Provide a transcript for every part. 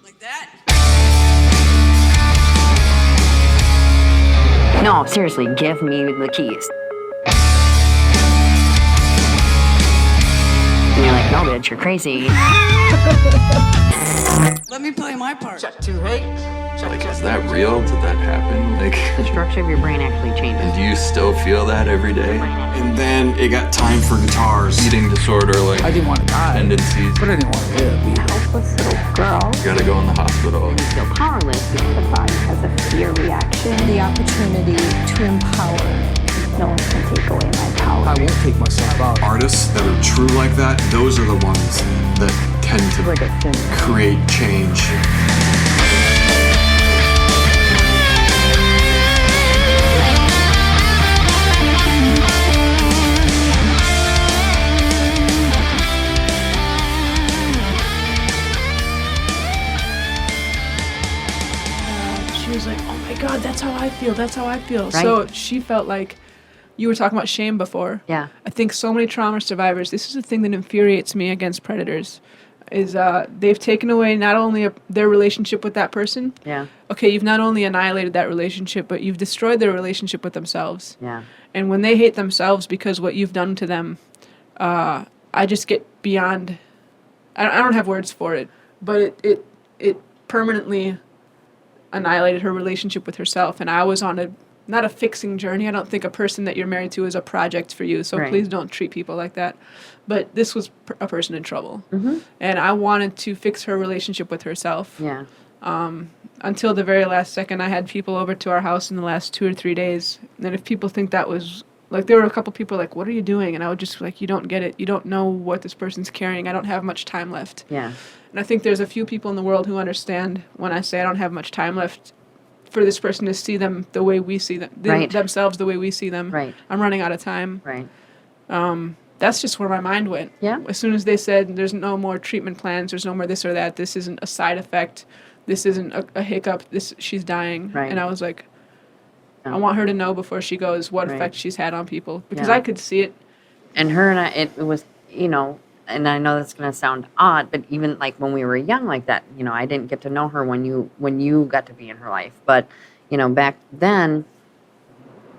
Like that. No, seriously, give me the keys. And you're like, no, bitch, you're crazy. Let me play my part. Check 2, hey. Like, is that real? Did that happen? Like, The structure of your brain actually changes. and do you still feel that every day? And then it got time for guitars. Eating disorder, like I didn't want to die, tendencies. but I didn't want to live either. Helpless little girl. You gotta go in the hospital. You feel powerless because the body has a fear reaction. The opportunity to empower. No one can take away my power. I won't take myself out. Artists that are true like that, those are the ones that tend to Like a sin. create change. She was like, oh my God, that's how I feel. That's how I feel. Right. So she felt like you were talking about shame before. Yeah. I think so many trauma survivors, this is the thing that infuriates me against predators, is they've taken away not only their relationship with that person. Yeah. Okay, you've not only annihilated that relationship, but you've destroyed their relationship with themselves. Yeah. And when they hate themselves because what you've done to them, I just get beyond. I don't have words for it, but it permanently annihilated her relationship with herself. And I was on not a fixing journey. I don't think a person that you're married to is a project for you. So Right. please don't treat people like that. But this was a person in trouble, Mm-hmm. and I wanted to fix her relationship with herself. Yeah. Until the very last second, I had people over to our house in the last 2 or 3 days. And if people think that was, like, there were a couple people like, what are you doing? And I would just be like, you don't get it. You don't know what this person's carrying. I don't have much time left. Yeah. And I think there's a few people in the world who understand when I say I don't have much time left for this person to see them the way we see them, Right. themselves the way we see them. Right. I'm running out of time. Right. That's just where my mind went. Yeah. As soon as they said there's no more treatment plans, there's no more this or that, this isn't a side effect, this isn't a hiccup, she's dying. Right. And I was like, Yeah. I want her to know before she goes what Right. effect she's had on people. Because Yeah. I could see it. And her and I, it was, and I know that's going to sound odd, but even like when we were young like that, I didn't get to know her when you got to be in her life. But, back then,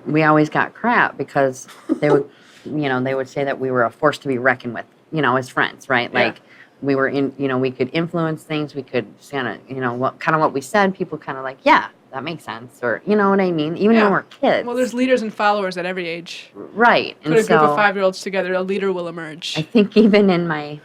we always got crap because they would, they would say that we were a force to be reckoned with, as friends, right? Yeah. Like we were we could influence things. We could kind of, what we said, people kind of like, yeah, that makes sense. Or, you know what I mean? Even Yeah. when we're kids. Well, there's leaders and followers at every age. right. Put a group of 5-year-olds together, a leader will emerge. I think even in my,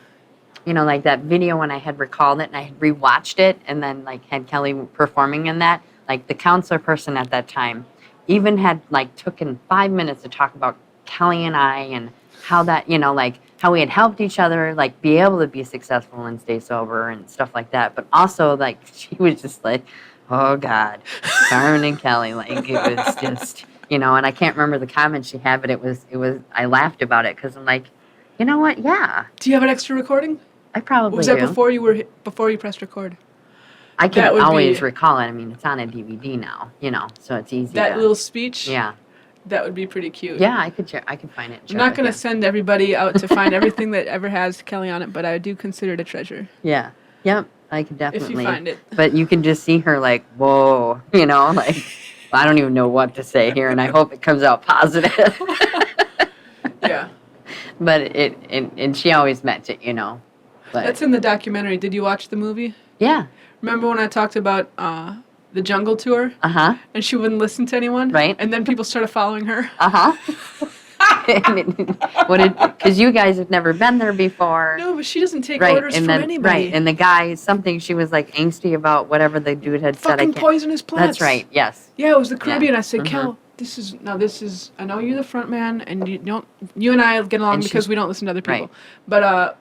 like that video when I had recalled it and I had rewatched it and then like had Kelly performing in that, like the counselor person at that time even had like taken 5 minutes to talk about Kelly and I and how that, like how we had helped each other, like be able to be successful and stay sober and stuff like that. But also like she was just like, oh God, Carmen and Kelly, like it was just, and I can't remember the comment she had, but it was, I laughed about it because I'm like, you know what? Yeah, Do you have an extra recording? I probably Was that do. before you pressed record? I that can would always be- recall it. I mean, it's on a DVD now, so it's easy. That to, little speech? yeah, That would be pretty cute. yeah. I could find it. I'm not going to send everybody out to find everything that ever has Kelly on it, but I do consider it a treasure. Yeah, yep. I could definitely. find it. But you can just see her like, whoa, like I don't even know what to say here, and I hope it comes out positive. Yeah. But and she always meant it, But That's in the documentary. Did you watch the movie? yeah, Remember when I talked about the jungle tour? uh-huh. And she wouldn't listen to anyone? Right. And then people started following her? Uh-huh. Because you guys have never been there before. No, but she doesn't take Right, orders and from then anybody. right, and the guy, something she was like angsty about whatever the dude had said. I Fucking can't. poisonous plants. That's right. Yes. Yeah, it was the Caribbean. I said, Mhm. Kel, this is, I know you're the front man, and you and I get along And because she's- we don't listen to other people. right. But,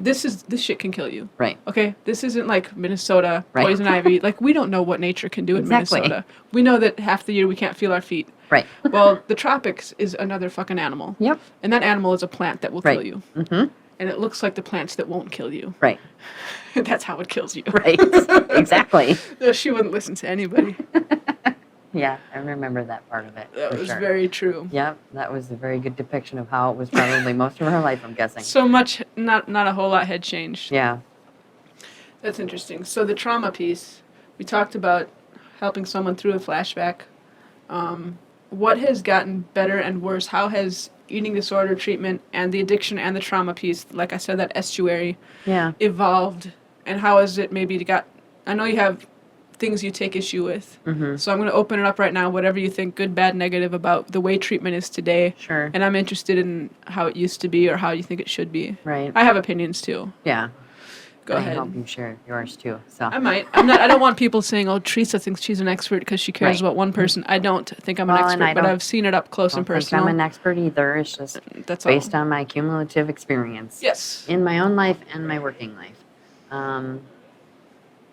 this shit can kill you. Right. Okay, this isn't like Minnesota, Right. poison ivy. Like, we don't know what nature can do in Exactly. Minnesota. We know that half the year we can't feel our feet. Right. Well, the tropics is another fucking animal. Yep. And that animal is a plant that will Right. kill you. Mm-hmm. And it looks like the plants that won't kill you. Right. That's how it kills you. Right. Exactly. No, she wouldn't listen to anybody. Yeah, I remember that part of it. That for was sure. very true. Yep, that was a very good depiction of how it was probably most of her life, I'm guessing. So much, not a whole lot had changed. Yeah. That's interesting. So the trauma piece, we talked about helping someone through a flashback. What has gotten better and worse? How has eating disorder treatment and the addiction and the trauma piece, like I said, that estuary, Yeah. evolved? And how has it maybe got? I know you have things you take issue with. Mm-hmm. So I'm going to open it up right now, whatever you think, good, bad, negative, about the way treatment is today. Sure. And I'm interested in how it used to be or how you think it should be. Right. I have opinions too. Yeah. Go ahead. I hope you share yours too. So. I might. I don't want people saying, "Oh, Teresa thinks she's an expert because she cares Right. about one person." I don't think I'm Well, an and expert, I but don't- I've seen it up close and I don't think personal. I'm an expert either. It's just That's all. based on my cumulative experience. Yes. In my own life and my working life.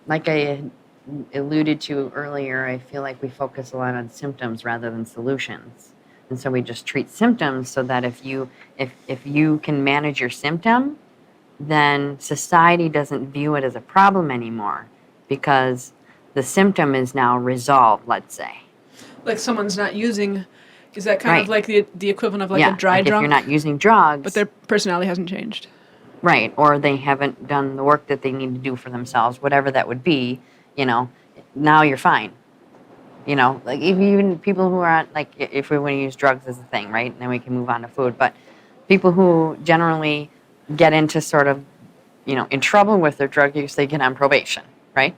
Like I had alluded to earlier, I feel like we focus a lot on symptoms rather than solutions. And so we just treat symptoms so that if you can manage your symptom, then society doesn't view it as a problem anymore because the symptom is now resolved, let's say. Like someone's not using. Is that kind of Right. like the equivalent of like yeah, a dry like drunk? if you're not using drugs. But their personality hasn't changed. Right, or they haven't done the work that they need to do for themselves, whatever that would be, now you're fine. Like even people who are like, if we want to use drugs as a thing, right, and then we can move on to food, but people who generally get into sort of, in trouble with their drug use, they get on probation, right?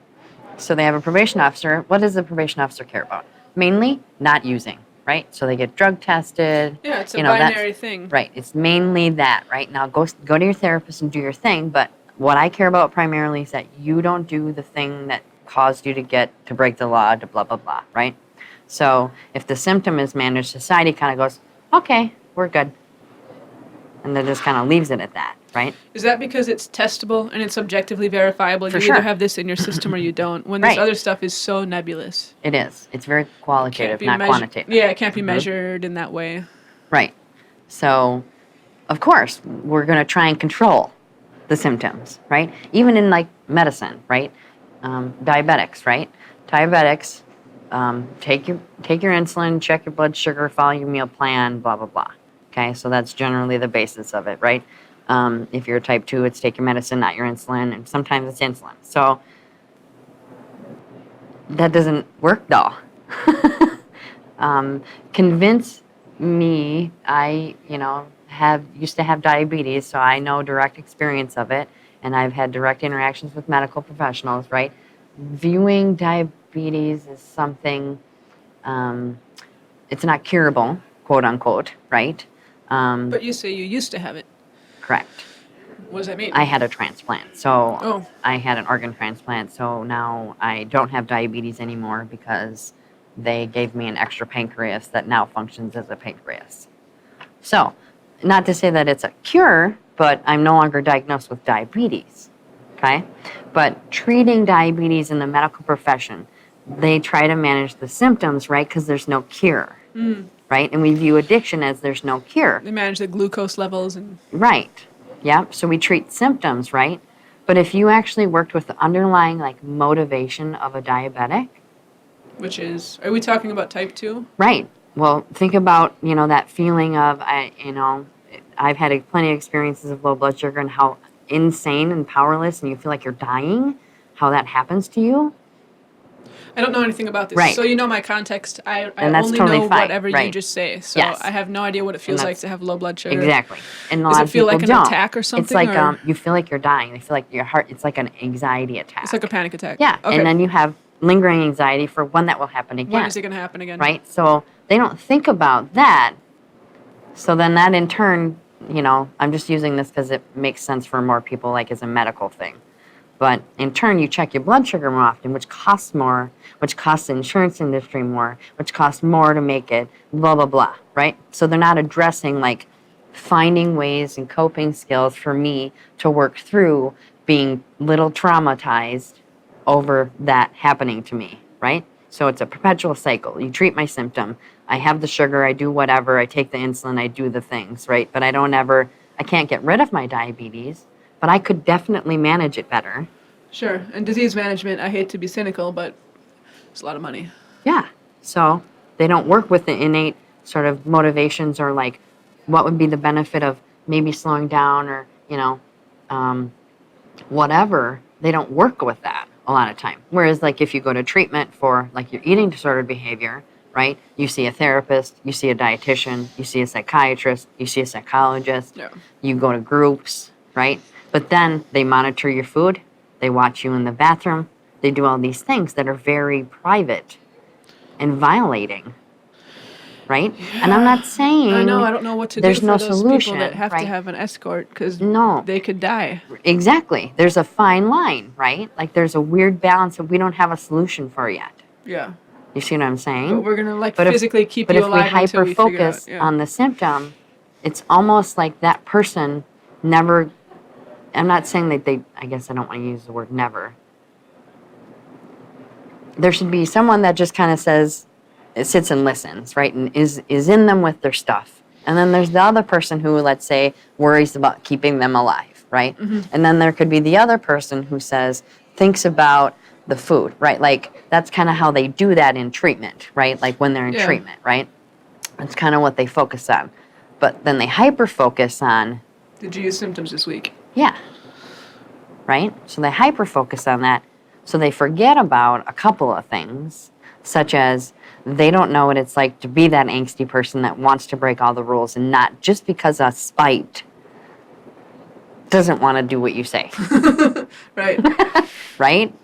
So they have a probation officer. What does the probation officer care about? Mainly not using, right? So they get drug tested. Yeah, it's a that's- binary thing. Right. It's mainly that, right? Now go to your therapist and do your thing, but what I care about primarily is that you don't do the thing that caused you to break the law, to blah, blah, blah, right? So if the symptom is managed, society kind of goes, okay, we're good. And then just kind of leaves it at that, right? Is that because it's testable and it's objectively verifiable? For You sure. either have this in your system or you don't. When this Right. other stuff is so nebulous. It is. It's very qualitative, not measured. quantitative. Yeah, it can't be measured in that way. Right. So, of course, we're going to try and control the symptoms, right? Even in like medicine, right? Diabetics, right? Diabetics, take your insulin, check your blood sugar, follow your meal plan, blah, blah, blah. Okay, so that's generally the basis of it, right? If you're type 2, it's take your medicine, not your insulin, and sometimes it's insulin. So that doesn't work though. Convince me, I, used to have diabetes, so I know direct experience of it, and I've had direct interactions with medical professionals, right? Viewing diabetes as something, it's not curable, quote unquote, right? But you say you used to have it. Correct. What does that mean? I had a transplant, so Oh. I had an organ transplant, so now I don't have diabetes anymore because they gave me an extra pancreas that now functions as a pancreas. So, not to say that it's a cure, but I'm no longer diagnosed with diabetes, okay? But treating diabetes in the medical profession, they try to manage the symptoms, right? Because there's no cure, right? And we view addiction as there's no cure. They manage the glucose levels and Right. Yeah. So we treat symptoms, right? But if you actually worked with the underlying like motivation of a diabetic, which is, are we talking about type 2? right? Well, think about that feeling of I've had plenty of experiences of low blood sugar and how insane and powerless, and you feel like you're dying. How that happens to you. I don't know anything about this. Right. So you know my context. I And that's only totally know fine. whatever you Right. just say. So Yes. I have no idea what it feels And like that's- to have low blood sugar. Exactly. And a Does lot it of feel like people an don't. attack or It's something, like or- you feel like you're dying. You feel like your heart. It's like an anxiety attack. It's like a panic attack. Yeah. Okay. And then you have lingering anxiety for when that will happen again. when is it going to happen again? Right? So they don't think about that. So then that in turn, I'm just using this because it makes sense for more people, like as a medical thing. But in turn, you check your blood sugar more often, which costs more, which costs the insurance industry more, which costs more to make it, blah, blah, blah, right? So they're not addressing like finding ways and coping skills for me to work through being little traumatized over that happening to me, right? So it's a perpetual cycle. You treat my symptom. I have the sugar, I do whatever, I take the insulin, I do the things, right? But I can't get rid of my diabetes, but I could definitely manage it better. Sure. And disease management, I hate to be cynical, but it's a lot of money. Yeah. So they don't work with the innate sort of motivations or like what would be the benefit of maybe slowing down or, whatever. They don't work with that a lot of time. Whereas like if you go to treatment for like your eating disordered behavior, right? You see a therapist, you see a dietitian, you see a psychiatrist, you see a psychologist, you go to groups, right? But then they monitor your food, they watch you in the bathroom, they do all these things that are very private and violating, right? Yeah. And I'm not saying I know, I don't know what to do for no those solution, people that have right? to have an escort because no, they could die. Exactly. There's a fine line, right? Like there's a weird balance that we don't have a solution for yet. Yeah. You see what I'm saying? But we're gonna physically keep you alive until we figure out. But if we hyper-focus on the symptom, it's almost like that person never. I'm not saying that they. I guess I don't want to use the word never. There should be someone that just kind of says, it sits and listens, right, and is in them with their stuff. And then there's the other person who, let's say, worries about keeping them alive, right? Mm-hmm. And then there could be the other person who thinks about the food, right? Like, that's kind of how they do that in treatment, right? Like, when they're in treatment, right? That's kind of what they focus on. But then they hyper-focus on... Did you use symptoms this week? Yeah. Right? So they hyper-focus on that. So they forget about a couple of things, such as they don't know what it's like to be that angsty person that wants to break all the rules and not just because of spite doesn't want to do what you say. Right. Right?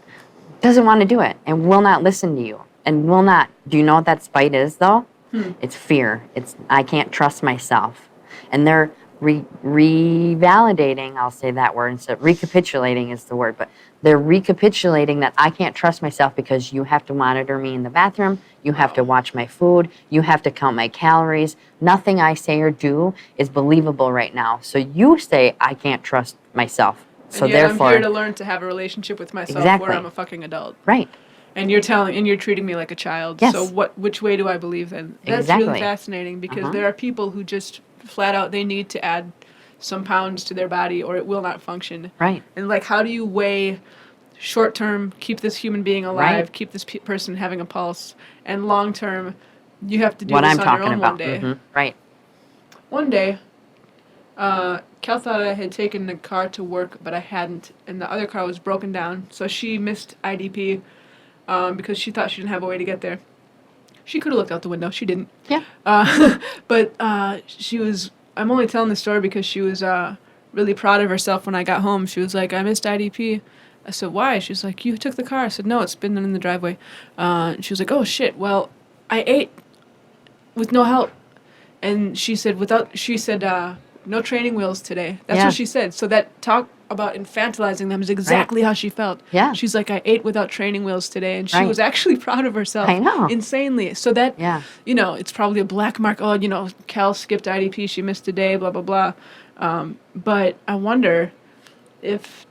Doesn't want to do it and will not listen to you and will not. Do you know what that spite is, though? It's fear. It's I can't trust myself. And they're revalidating, I'll say that word instead. Recapitulating is the word, but they're recapitulating that I can't trust myself because you have to monitor me in the bathroom, you have to watch my food, you have to count my calories. Nothing I say or do is believable right now. So you say I can't trust myself. So and yet therefore, I'm here to learn to have a relationship with myself where I'm a fucking adult. Right. And you're treating me like a child. Yes. So which way do I believe then? That's really fascinating because there are people who just flat out they need to add some pounds to their body or it will not function. Right. And like how do you weigh short term, keep this human being alive, keep this person having a pulse, and long term, you have to do what this I'm on talking your own about. one day. Mm-hmm. Right. One day, Kel thought I had taken the car to work, but I hadn't, and the other car was broken down, so she missed IDP because she thought she didn't have a way to get there. She could have looked out the window. She didn't. Yeah. But she was... I'm only telling this story because she was really proud of herself when I got home. She was like, I missed IDP. I said, why? She was like, you took the car. I said, no, it's been in the driveway. And she was like, oh, shit. Well, I ate with no help. And she said, no training wheels today. That's what she said. So that talk about infantilizing them is exactly how she felt. Yeah. She's like, I ate without training wheels today. And she was actually proud of herself. I know. Insanely. So that, it's probably a black mark. Oh, Cal skipped IDP. She missed a day, blah, blah, blah. But I wonder if,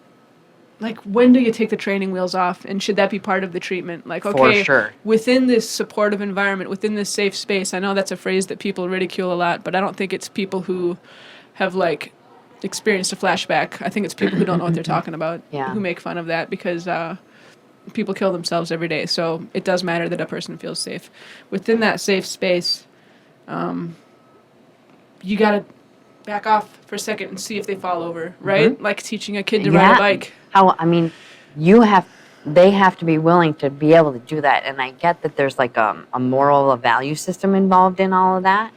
like, when do you take the training wheels off? And should that be part of the treatment? Like, okay, for sure. Within this supportive environment, within this safe space, I know that's a phrase that people ridicule a lot, but I don't think it's people who have, like, experienced a flashback. I think it's people who don't know what they're talking about who make fun of that because people kill themselves every day. So it does matter that a person feels safe. Within that safe space, you got to back off for a second and see if they fall over, right? Mm-hmm. Like teaching a kid to ride a bike. They have to be willing to be able to do that. And I get that there's like a moral, a value system involved in all of that.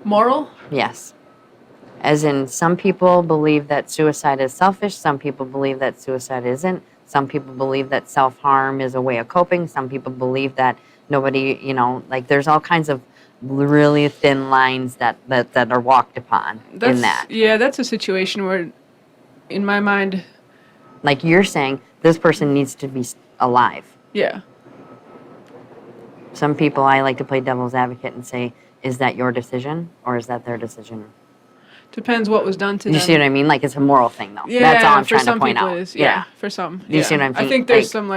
Moral? Yes. As in, some people believe that suicide is selfish. Some people believe that suicide isn't. Some people believe that self-harm is a way of coping. Some people believe that nobody, there's all kinds of really thin lines that are walked upon in that. Yeah, that's a situation where, in my mind... Like you're saying, this person needs to be alive. Yeah. Some people, I like to play devil's advocate and say, is that your decision or is that their decision? Depends what was done to them. You see what I mean? Like, it's a moral thing, though. Yeah, that's all I'm trying for some to point people out. it is. Yeah, for some. You see what I'm saying? I think there's some,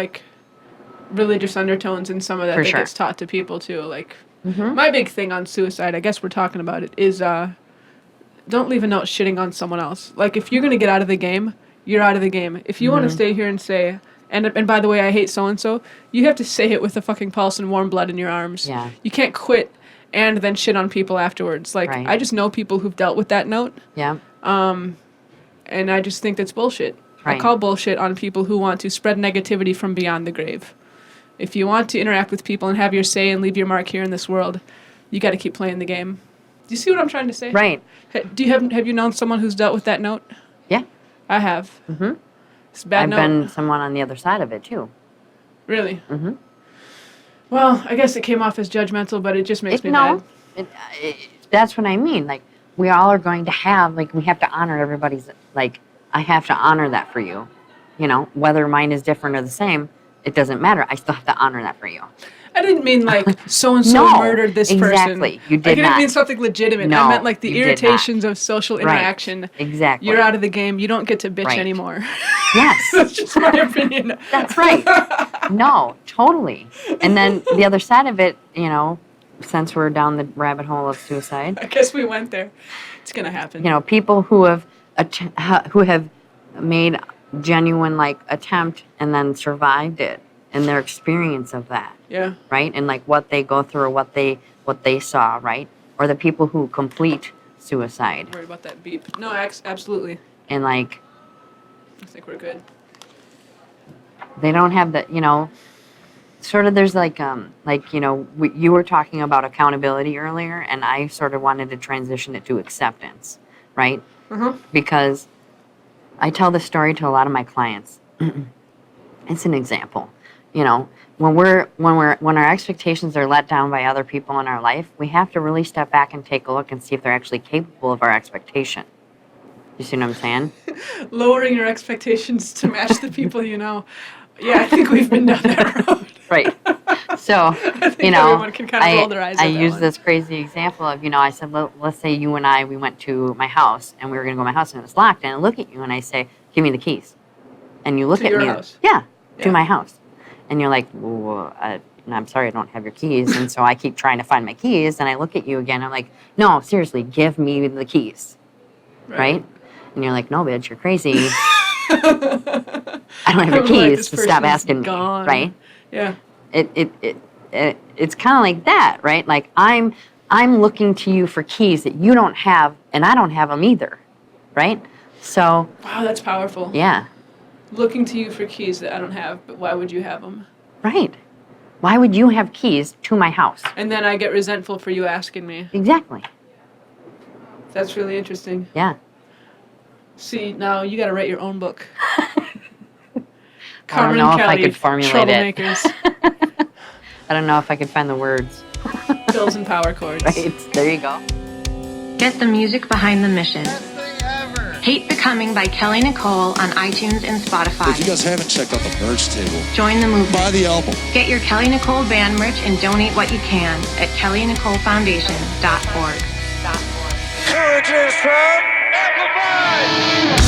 religious undertones in some of that sure. gets taught to people, too. Like, my big thing on suicide, I guess we're talking about it, is don't leave a note shitting on someone else. Like, if you're going to get out of the game, you're out of the game. If you want to stay here and say, and by the way, I hate so-and-so, you have to say it with a fucking pulse and warm blood in your arms. Yeah. You can't quit and then shit on people afterwards. Like, Right. I just know people who've dealt with that note, Yeah. and I just think that's bullshit. I Right. call bullshit on people who want to spread negativity from beyond the grave. If you want to interact with people and have your say and leave your mark here in this world, you got to keep playing the game. Do you see what I'm trying to say? Right. Have you known someone who's dealt with that note? Yeah. I have. Mm-hmm. It's a bad I've note. been someone on the other side of it too. Really? Mm-hmm. Well, I guess it came off as judgmental, but it just makes me mad. That's what I mean. Like, we all are going to have, like, we have to honor everybody's, like, I have to honor that for you. You know, whether mine is different or the same, it doesn't matter. I still have to honor that for you. I didn't mean like so-and-so No, murdered this person. exactly. You did I didn't not. mean something legitimate. No, I meant like the you did not. irritations of social Right. interaction. Exactly. You're out of the game. You don't get to bitch Right. anymore. Yes. That's just my opinion. That's right. No, totally. And then the other side of it, you know, since we're down the rabbit hole of suicide, I guess we went there. It's going to happen. you know, people who have made genuine, like, attempt and then survived it and their experience of that. Yeah. Right? And like what they go through or what they saw, right? Or the people who complete suicide. Worried about that beep. No, absolutely. And like I think we're good. they don't have the, you know, sort of there's like you know, you were talking about accountability earlier, and I sort of wanted to transition it to acceptance, right? Because I tell this story to a lot of my clients. It's an example. You know, when our expectations are let down by other people in our life, we have to really step back and take a look and see if they're actually capable of our expectation. You see what I'm saying? Lowering your expectations to match the people you know. Yeah, I think we've been down that road. Right. So, think you know, everyone can kind of roll their eyes I at that use one. this crazy example of, you know, I said, let's say you and I, we went to my house and we were going to go to my house and it was locked, and I look at you and I say, give me the keys. And you look To at your me. house? Yeah, Yeah. to my house. And you're like, well, I'm sorry, I don't have your keys. And so I keep trying to find my keys, and I look at you again. I'm like, no, seriously, give me the keys. Right? And you're like, no, bitch, you're crazy. I don't have your I'm like, keys, this so stop person's asking gone. me. Right? Yeah. It's kind of like that, right? Like I'm looking to you for keys that you don't have, and I don't have them either, right? So Wow, that's powerful. yeah, Looking to you for keys that I don't have, but why would you have them? right. Why would you have keys to my house? And then I get resentful for you asking me. Exactly. That's really interesting. Yeah. See, now you got to write your own book. I Carmen don't know if I Kelly, could formulate it. Troublemakers, I don't know if I could find the words. bills and power chords. Right. There you go. Get the music behind the mission. Hate Becoming by Kelly Nicole on iTunes and Spotify. If you guys haven't checked out the merch table, Join the movement. buy the album. Get your Kelly Nicole band merch and donate what you can at kellynicolefoundation.org. Courage is from Amplified!